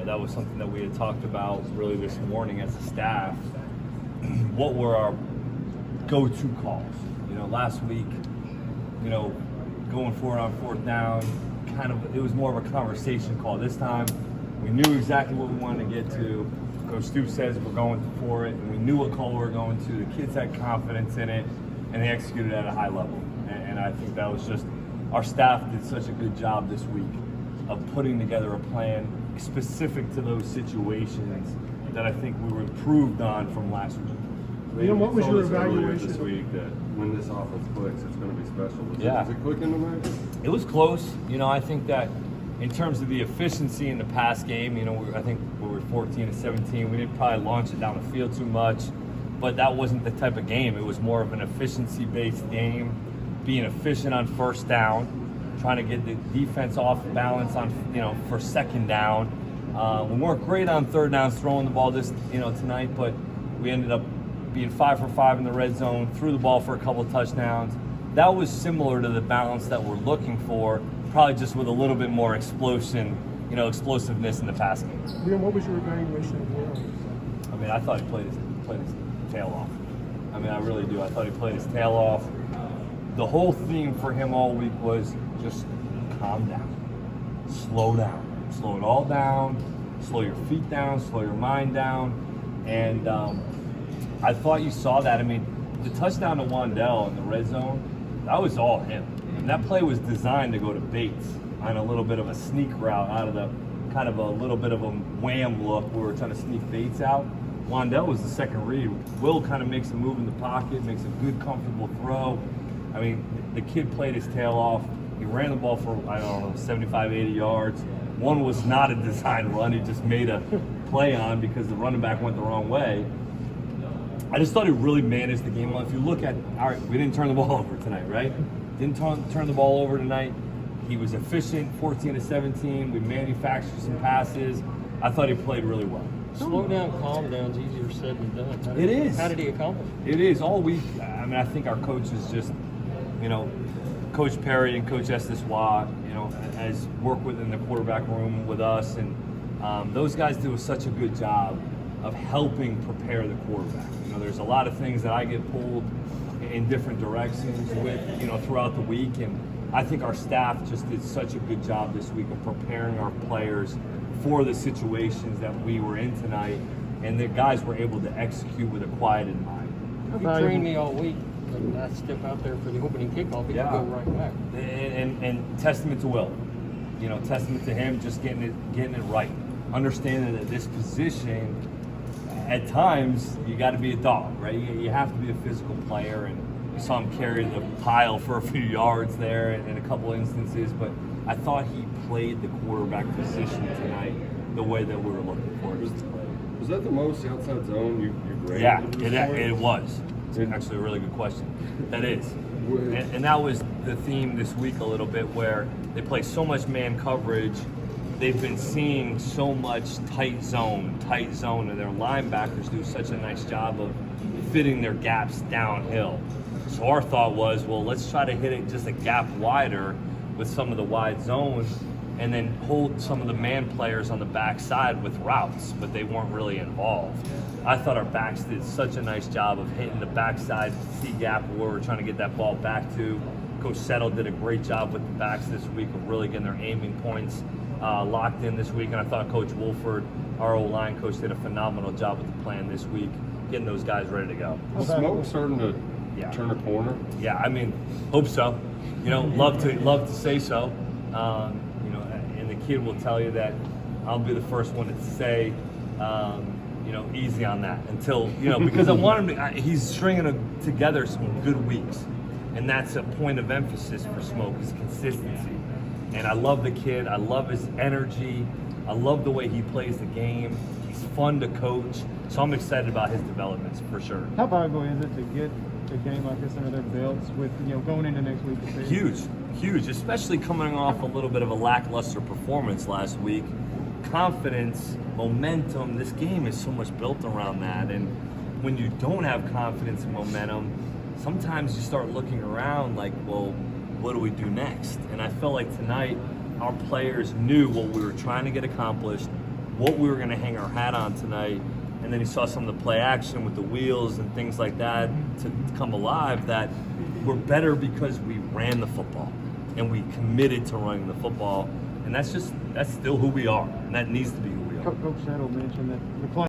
that was something that we had talked about really this morning as a staff. What were our go-to calls? Last week, going for it on fourth down, it was more of a conversation call. This time, we knew exactly what we wanted to get to. Coach Stoops says we're going for it, and we knew what call we were going to. The kids had confidence in it, and they executed at a high level. And I think that was just, our staff did such a good job this week of putting together a plan specific to those situations that I think we were improved on from last week. What was your evaluation this week that when this offense clicks, it's going to be special? Was it clicking tonight? It was close. I think that in terms of the efficiency in the pass game, I think we were 14-17. We didn't probably launch it down the field too much, but that wasn't the type of game. It was more of an efficiency-based game, being efficient on first down, trying to get the defense off balance on, for second down. We weren't great on third downs throwing the ball tonight, but we ended up being 5 for 5 in the red zone, threw the ball for a couple of touchdowns. That was similar to the balance that we're looking for, probably just with a little bit more explosiveness in the pass game. Liam, what was your evaluation of Will? I thought he played his tail off. I really do. I thought he played his tail off. The whole theme for him all week was just calm down, slow down, slow it all down, slow your feet down, slow your mind down, and I thought you saw that. The touchdown to Wandell in the red zone, that was all him. And that play was designed to go to Bates on a little bit of a sneak route out of the kind of a little bit of a wham look. We were trying to sneak Bates out. Wandell was the second read. Will kind of makes a move in the pocket, makes a good, comfortable throw. The kid played his tail off. He ran the ball for, 75, 80 yards. One was not a design run. He just made a play on because the running back went the wrong way. I just thought he really managed the game well. If you look at, we didn't turn the ball over tonight, right? Didn't turn the ball over tonight. He was efficient, 14-17. We manufactured some passes. I thought he played really well. Slow down, calm down is easier said than done. It is. How did he accomplish it? It is. All week, I think our coaches just, Coach Perry and Coach Estesois, has worked within the quarterback room with us, and those guys do such a good job of helping prepare the quarterback. There's a lot of things that I get pulled in different directions with, throughout the week, and I think our staff just did such a good job this week of preparing our players for the situations that we were in tonight, and the guys were able to execute with a quieted mind. You trained me all week, and I step out there for the opening kickoff, and you go right back. And testament to Will, testament to him just getting it right, understanding that this position, at times, you got to be a dog, right? You have to be a physical player, and you saw him carry the pile for a few yards there in a couple instances, but I thought he played the quarterback position tonight the way that we were looking for him to play. Was that the most outside zone you graded? Yeah, it was. It's actually a really good question. That is. And that was the theme this week a little bit, where they play so much man coverage. They've been seeing so much tight zone, and their linebackers do such a nice job of fitting their gaps downhill. So our thought was, well, let's try to hit it just a gap wider with some of the wide zones, and then hold some of the man players on the backside with routes, but they weren't really involved. I thought our backs did such a nice job of hitting the backside C gap where we're trying to get that ball back to. Coach Settle did a great job with the backs this week of really getting their aiming points locked in this week, and I thought Coach Wolford, our O-line coach, did a phenomenal job with the plan this week, getting those guys ready to go. Is Smoke starting to turn a corner? Yeah, hope so. Love to say so. And the kid will tell you that I'll be the first one to say, easy on that until, because I want him to, he's stringing together some good weeks. And that's a point of emphasis for Smoke, is consistency. And I love the kid. I love his energy. I love the way he plays the game. He's fun to coach. So I'm excited about his developments for sure. How valuable is it to get a game like this under their belts with, going into next week? Huge, especially coming off a little bit of a lackluster performance last week. Confidence, momentum, this game is so much built around that. And when you don't have confidence and momentum, sometimes you start looking around like, well, what do we do next? And I felt like tonight our players knew what we were trying to get accomplished. what we were going to hang our hat on tonight, and then he saw some of the play action with the wheels and things like that to come alive, that we're better because we ran the football and we committed to running the football. And that's still who we are, and that needs to be who we are. Coach Settle mentioned that the play